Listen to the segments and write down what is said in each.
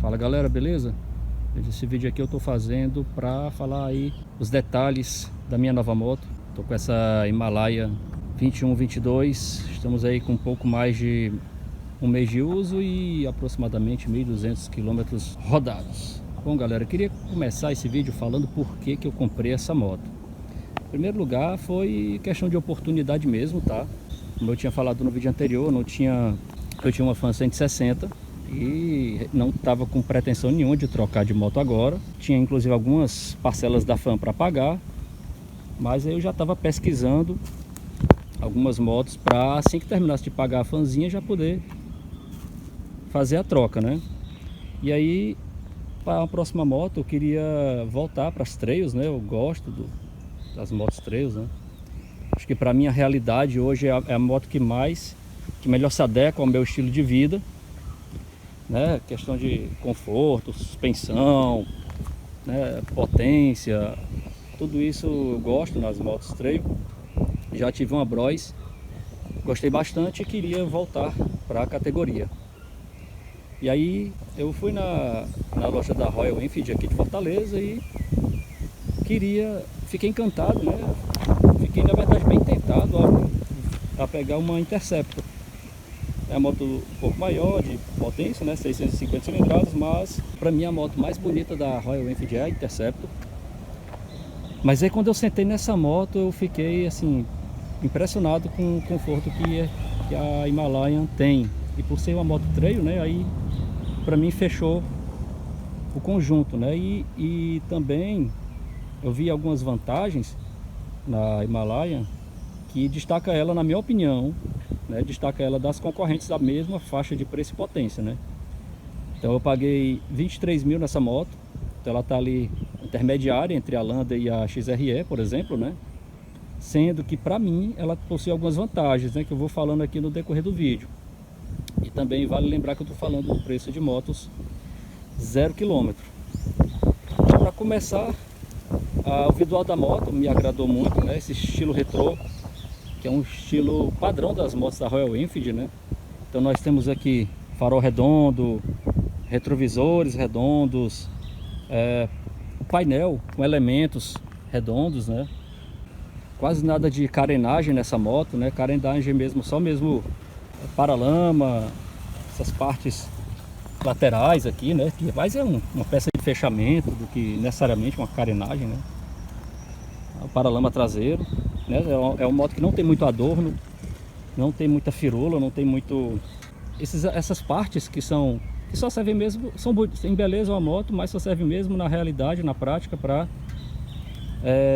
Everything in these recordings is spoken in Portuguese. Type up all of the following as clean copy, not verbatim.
Fala galera, beleza? Esse vídeo aqui eu tô fazendo para falar aí os detalhes da minha nova moto. Tô com essa Himalaia 2122. Estamos aí com um pouco mais de um mês de uso e aproximadamente 1.200 quilômetros rodados. Bom galera, eu queria começar esse vídeo falando por que eu comprei essa moto. Em primeiro lugar foi questão de oportunidade mesmo, tá? Como eu tinha falado no vídeo anterior, eu tinha uma Fan 160 e não estava com pretensão nenhuma de trocar de moto agora. Tinha inclusive algumas parcelas da Fan para pagar, mas eu já estava pesquisando algumas motos para assim que terminasse de pagar a Fanzinha já poder fazer a troca, né? E aí, para a próxima moto eu queria voltar para as trails, né? Eu gosto das motos trails, né? Acho que para minha realidade hoje é a moto que melhor se adequa ao meu estilo de vida, né? Questão de conforto, suspensão, né? Potência, tudo isso eu gosto nas motos trail. Já tive uma Bros, gostei bastante e queria voltar para a categoria. E aí eu fui na loja da Royal Enfield aqui de Fortaleza e fiquei encantado, né? Fiquei na verdade bem tentado a pegar uma Interceptor. É uma moto um pouco maior de potência, né? 650 cilindradas, mas para mim a moto mais bonita da Royal Enfield é a Interceptor. Mas aí quando eu sentei nessa moto eu fiquei assim impressionado com o conforto que a Himalayan tem. E por ser uma moto trail, né? Aí para mim fechou o conjunto, né? E também eu vi algumas vantagens na Himalayan que destaca ela, na minha opinião, né, destaca ela das concorrentes da mesma faixa de preço e potência, né? Então eu paguei 23 mil nessa moto. Então ela está ali intermediária entre a Lander e a XRE, por exemplo, né? Sendo que para mim ela possui algumas vantagens, né, que eu vou falando aqui no decorrer do vídeo. E também vale lembrar que eu estou falando do preço de motos 0 km. Para começar, o visual da moto me agradou muito, né? Esse estilo retrô, que é um estilo padrão das motos da Royal Enfield, né? Então nós temos aqui farol redondo, retrovisores redondos, o painel com elementos redondos, né? Quase nada de carenagem nessa moto, né? Carenagem mesmo, só mesmo paralama, essas partes laterais aqui, né? Que mais é uma peça de fechamento do que necessariamente uma carenagem, né? O paralama traseiro, né? É uma moto que não tem muito adorno, não tem muita firula, não tem muito essas partes que só servem mesmo, embelezam a moto, mas só servem mesmo na realidade, na prática, para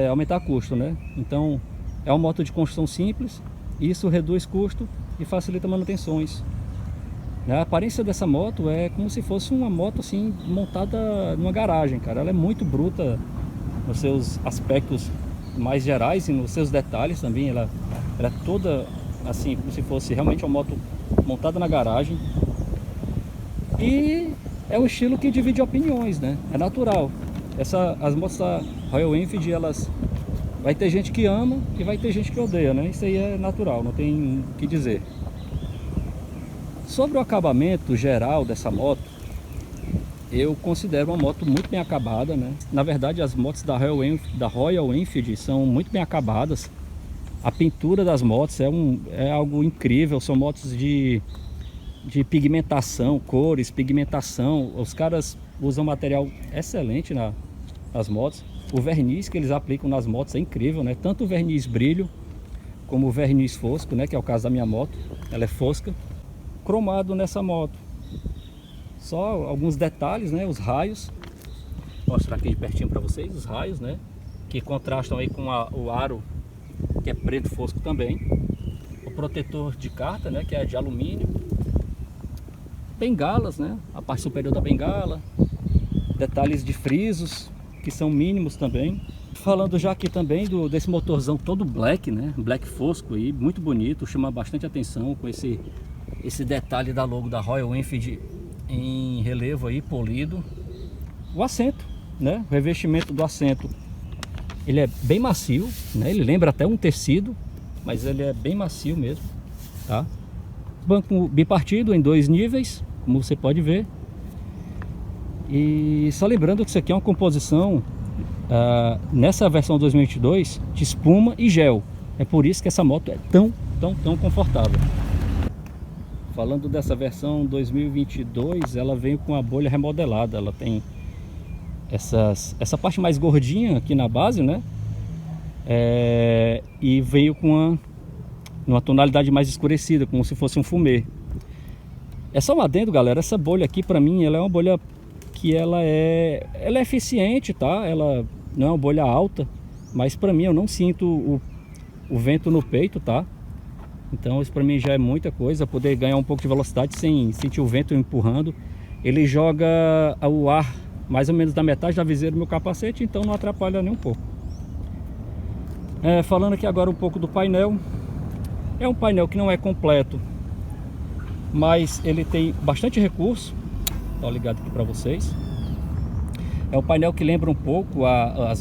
aumentar custo, né? Então é uma moto de construção simples, isso reduz custo e facilita manutenções. A aparência dessa moto é como se fosse uma moto assim montada numa garagem, cara. Ela é muito bruta nos seus aspectos mais gerais e nos seus detalhes também. Ela é toda assim como se fosse realmente uma moto montada na garagem. E é um estilo que divide opiniões, né? É natural. As motos da Royal Enfield, vai ter gente que ama e vai ter gente que odeia, né? Isso aí é natural, não tem o que dizer. Sobre o acabamento geral dessa moto, eu considero uma moto muito bem acabada, né? Na verdade, as motos da Royal Enfield são muito bem acabadas. A pintura das motos é algo incrível. São motos de pigmentação, cores, pigmentação. Os caras usam material excelente nas motos. O verniz que eles aplicam nas motos é incrível, né? Tanto o verniz brilho como o verniz fosco, né? Que é o caso da minha moto, ela é fosca. Cromado nessa moto, só alguns detalhes, né? Os raios, vou mostrar aqui de pertinho para vocês, os raios, né? Que contrastam aí com o aro, que é preto fosco também. O protetor de carta, né? Que é de alumínio. Bengalas, né? A parte superior da bengala. Detalhes de frisos, que são mínimos também. Falando já aqui também desse motorzão todo black, né? Black fosco aí, muito bonito, chama bastante atenção com esse detalhe da logo da Royal Enfield em relevo aí, polido. O assento, né? O revestimento do assento, ele é bem macio, né? Ele lembra até um tecido, mas ele é bem macio mesmo, tá? Banco bipartido em 2 níveis, como você pode ver. E só lembrando que isso aqui é uma composição nessa versão 2022 de espuma e gel. É por isso que essa moto é tão confortável. Falando dessa versão 2022, ela veio com a bolha remodelada. Ela tem essa parte mais gordinha aqui na base, né? E veio com uma tonalidade mais escurecida, como se fosse um fumê. É só um adendo, galera. Essa bolha aqui, pra mim, ela é uma bolha que ela é eficiente, tá? Ela não é uma bolha alta, mas pra mim eu não sinto o vento no peito, tá? Então isso pra mim já é muita coisa, poder ganhar um pouco de velocidade sem sentir o vento empurrando. Ele joga o ar mais ou menos da metade da viseira do meu capacete, então não atrapalha nem um pouco. Falando aqui agora um pouco do painel. É um painel que não é completo, mas ele tem bastante recurso. Tá ligado aqui para vocês. É um painel que lembra um pouco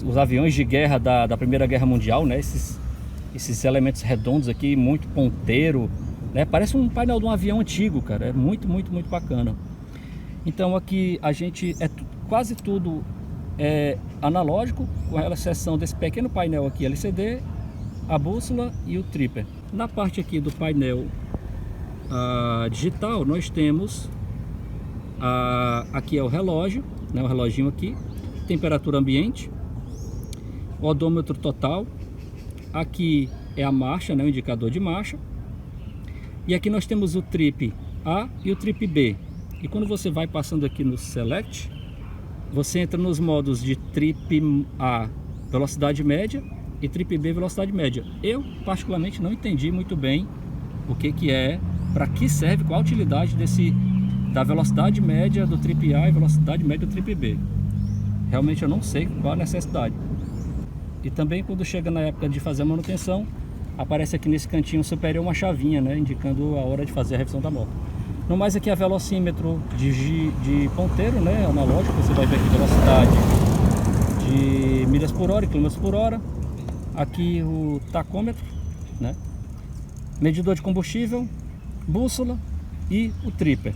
os aviões de guerra da Primeira Guerra Mundial, né? Esses elementos redondos aqui, muito ponteiro, né? Parece um painel de um avião antigo, cara. É muito bacana. Então aqui a gente quase tudo é analógico, com exceção desse pequeno painel aqui LCD, a bússola e o tripper. Na parte aqui do painel digital, nós temos aqui é o relógio, né, o reloginho aqui, temperatura ambiente, odômetro total, aqui é a marcha, né, o indicador de marcha, e aqui nós temos o trip A e o trip B. E quando você vai passando aqui no Select, você entra nos modos de trip A, velocidade média, e trip B, velocidade média. Eu particularmente não entendi muito bem o que é, para que serve, qual a utilidade da velocidade média do trip A e velocidade média do trip B. Realmente eu não sei qual a necessidade. E também quando chega na época de fazer a manutenção, aparece aqui nesse cantinho superior uma chavinha, né, indicando a hora de fazer a revisão da moto. No mais, aqui é velocímetro de ponteiro, né, analógico. Você vai ver aqui velocidade de milhas por hora e quilômetros por hora. Aqui o tacômetro, né, medidor de combustível, bússola e o tripper.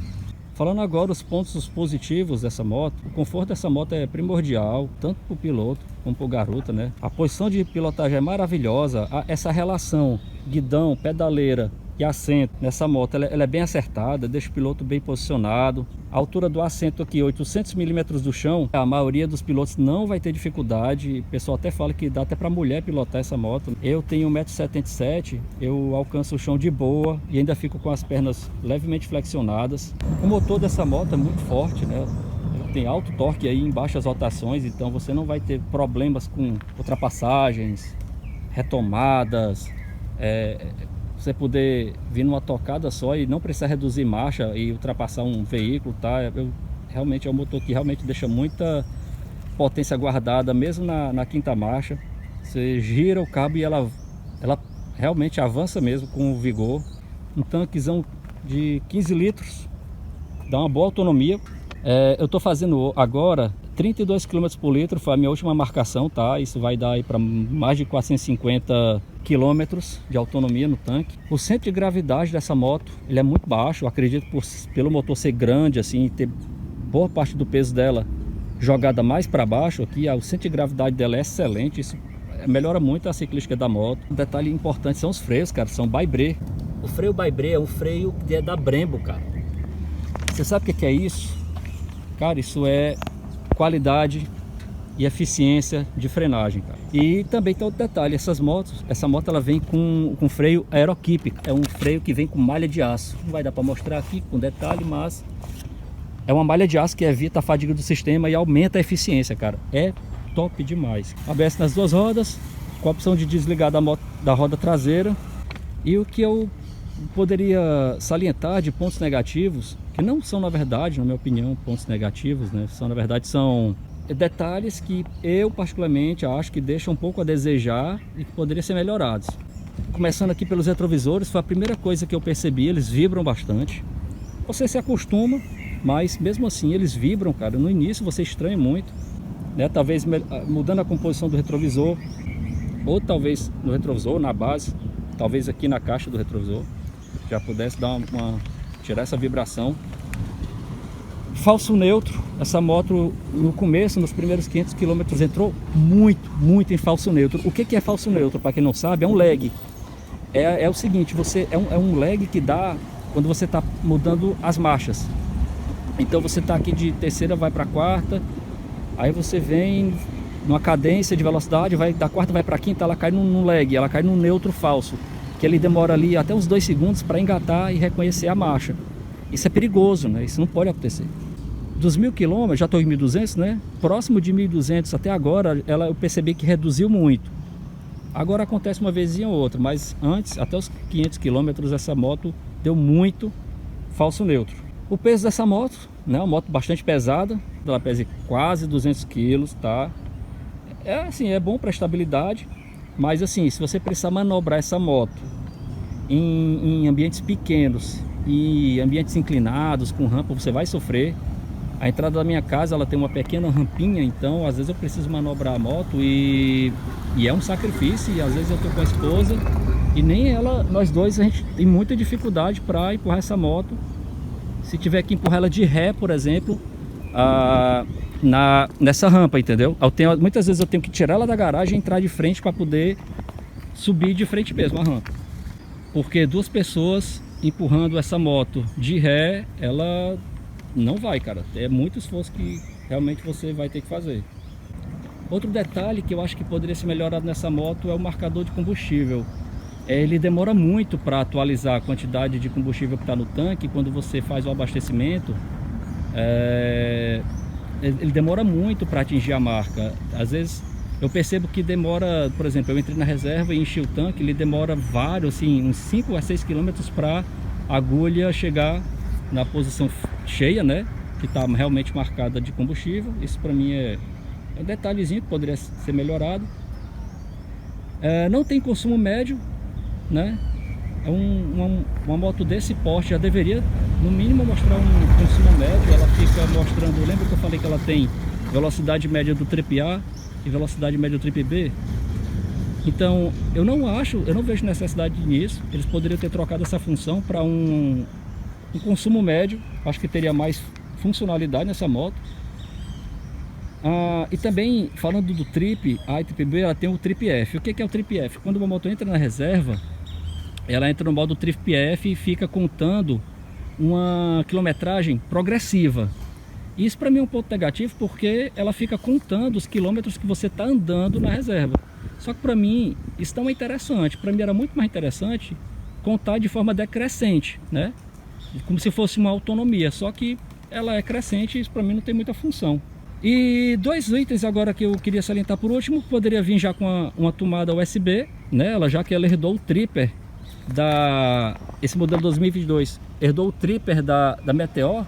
Falando agora os pontos positivos dessa moto, o conforto dessa moto é primordial, tanto para o piloto como para o garuta, né? A posição de pilotagem é maravilhosa, essa relação guidão, pedaleira e assento nessa moto, ela é bem acertada, deixa o piloto bem posicionado. A altura do assento aqui, 800 milímetros do chão, a maioria dos pilotos não vai ter dificuldade. O pessoal até fala que dá até para mulher pilotar essa moto. Eu tenho 1,77 m, eu alcanço o chão de boa e ainda fico com as pernas levemente flexionadas. O motor dessa moto é muito forte, né? Ele tem alto torque aí em baixas rotações, então você não vai ter problemas com ultrapassagens, retomadas, você poder vir numa tocada só e não precisar reduzir marcha e ultrapassar um veículo, tá? Realmente é um motor que realmente deixa muita potência guardada, mesmo na quinta marcha. Você gira o cabo e ela realmente avança mesmo com vigor. Um tanquezão de 15 litros, dá uma boa autonomia. Eu estou fazendo agora 32 km por litro, foi a minha última marcação, tá? Isso vai dar aí para mais de 450 km de autonomia no tanque. O centro de gravidade dessa moto, ele é muito baixo. Eu acredito pelo motor ser grande assim e ter boa parte do peso dela jogada mais para baixo aqui, o centro de gravidade dela é excelente. Isso melhora muito a ciclística da moto. Um detalhe importante são os freios, cara, são By-Brake. O freio By-Brake é um freio que é da Brembo, cara. Você sabe o que é isso? Cara, isso é qualidade e eficiência de frenagem, cara. E também tem outro detalhe, essa moto ela vem com freio Aerokeep, é um freio que vem com malha de aço. Não vai dar para mostrar aqui com detalhe, mas é uma malha de aço que evita a fadiga do sistema e aumenta a eficiência, cara. É top demais. ABS nas duas rodas, com a opção de desligar da roda traseira. E o que eu poderia salientar de pontos negativos, que não são na verdade, na minha opinião, pontos negativos, né? São na verdade detalhes que eu particularmente acho que deixam um pouco a desejar e que poderiam ser melhorados. Começando aqui pelos retrovisores, foi a primeira coisa que eu percebi, eles vibram bastante. Você se acostuma, mas mesmo assim eles vibram, cara. No início você estranha muito, né? Talvez mudando a composição do retrovisor, ou talvez no retrovisor, na base, talvez aqui na caixa do retrovisor, já pudesse dar tirar essa vibração. Falso neutro. essa moto no começo, nos primeiros 500 km, entrou muito em falso neutro. O que é falso neutro? Para quem não sabe, é um lag. É o seguinte, é um lag que dá quando você está mudando as marchas. Então você está aqui de terceira, vai para quarta, aí você vem numa cadência de velocidade, da quarta vai para quinta, ela cai num lag, ela cai num neutro falso, que ele demora ali até uns 2 segundos para engatar e reconhecer a marcha. Isso é perigoso, né? Isso não pode acontecer. Dos 1000 km, já estou em 1200, né? Próximo de 1200 até agora, eu percebi que reduziu muito. Agora acontece uma vezinha ou outra, mas antes, até os 500 km, essa moto deu muito falso neutro. O peso dessa moto, né? Uma moto bastante pesada, ela pesa quase 200 kg, tá? É bom para estabilidade, mas assim, se você precisar manobrar essa moto em ambientes pequenos e ambientes inclinados, com rampa, você vai sofrer. A entrada da minha casa, ela tem uma pequena rampinha, então às vezes eu preciso manobrar a moto e é um sacrifício, e às vezes eu tô com a esposa e nem ela, nós dois, a gente tem muita dificuldade para empurrar essa moto. Se tiver que empurrar ela de ré, por exemplo, nessa rampa, entendeu? Muitas vezes eu tenho que tirar ela da garagem e entrar de frente para poder subir de frente mesmo a rampa. Porque 2 pessoas empurrando essa moto de ré, ela não vai, cara. É muito esforço que realmente você vai ter que fazer. Outro detalhe que eu acho que poderia ser melhorado nessa moto é o marcador de combustível. Ele demora muito para atualizar a quantidade de combustível que está no tanque. Quando você faz o abastecimento, ele demora muito para atingir a marca. Às vezes eu percebo que demora, por exemplo, eu entrei na reserva e enchi o tanque, ele demora assim, uns 5 a 6 km para a agulha chegar na posição cheia, né? Que está realmente marcada de combustível. Isso para mim é um detalhezinho que poderia ser melhorado. Não tem consumo médio, né? Uma moto desse porte já deveria no mínimo mostrar um consumo médio. Ela fica mostrando, lembra que eu falei que ela tem velocidade média do Trip A e velocidade média do Trip B? Então eu não vejo necessidade nisso. Eles poderiam ter trocado essa função para um consumo médio. Acho que teria mais funcionalidade nessa moto. E também falando do Trip A e Trip B, ela tem o Trip F. O que é o Trip F? Quando uma moto entra na reserva, ela entra no modo Trip F e fica contando uma quilometragem progressiva. Isso para mim é um ponto negativo, porque ela fica contando os quilômetros que você está andando na reserva. Só que para mim isso não é interessante. Para mim era muito mais interessante contar de forma decrescente, né? Como se fosse uma autonomia, só que ela é crescente e isso para mim não tem muita função. E 2 itens agora que eu queria salientar por último: poderia vir já com uma tomada USB, né? Já que ela herdou o tripper esse modelo 2022 herdou o tripper da Meteor.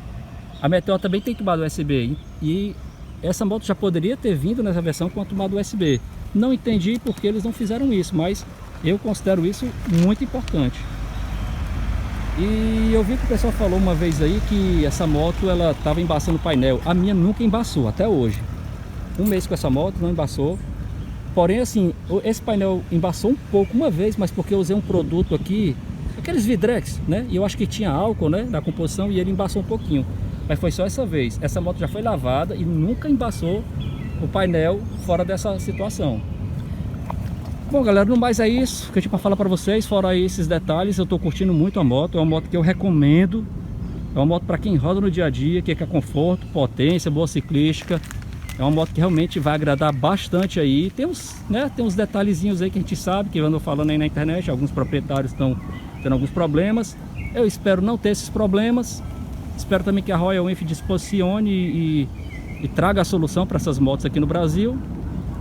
A Meteor também tem tomada USB e essa moto já poderia ter vindo nessa versão com a tomada USB. Não entendi porque eles não fizeram isso, mas eu considero isso muito importante. E eu vi que o pessoal falou uma vez aí que essa moto ela estava embaçando o painel. A minha nunca embaçou até hoje. 1 mês com essa moto, não embaçou. Porém, assim, esse painel embaçou um pouco uma vez, mas porque eu usei um produto aqui, aqueles Vidrex, né? E eu acho que tinha álcool, né, na composição, e ele embaçou um pouquinho. Mas foi só essa vez. Essa moto já foi lavada e nunca embaçou o painel fora dessa situação. Bom, galera, no mais é isso que eu tinha para falar para vocês. Fora esses detalhes, eu estou curtindo muito a moto. É uma moto que eu recomendo. É uma moto para quem roda no dia a dia, que quer conforto, potência, boa ciclística. É uma moto que realmente vai agradar bastante aí. Tem uns detalhezinhos aí que a gente sabe, que eu ando falando aí na internet. Alguns proprietários estão tendo alguns problemas. Eu espero não ter esses problemas. Espero também que a Royal Enfield se posicione e traga a solução para essas motos aqui no Brasil.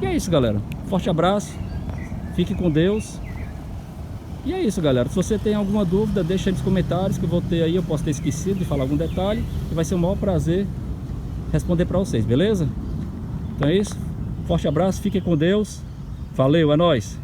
E é isso, galera. Forte abraço. Fique com Deus. E é isso, galera. Se você tem alguma dúvida, deixa aí nos comentários, que eu vou ter aí. Eu posso ter esquecido de falar algum detalhe, e vai ser um maior prazer responder para vocês, beleza? Então é isso. Forte abraço, fiquem com Deus. Valeu, é nóis!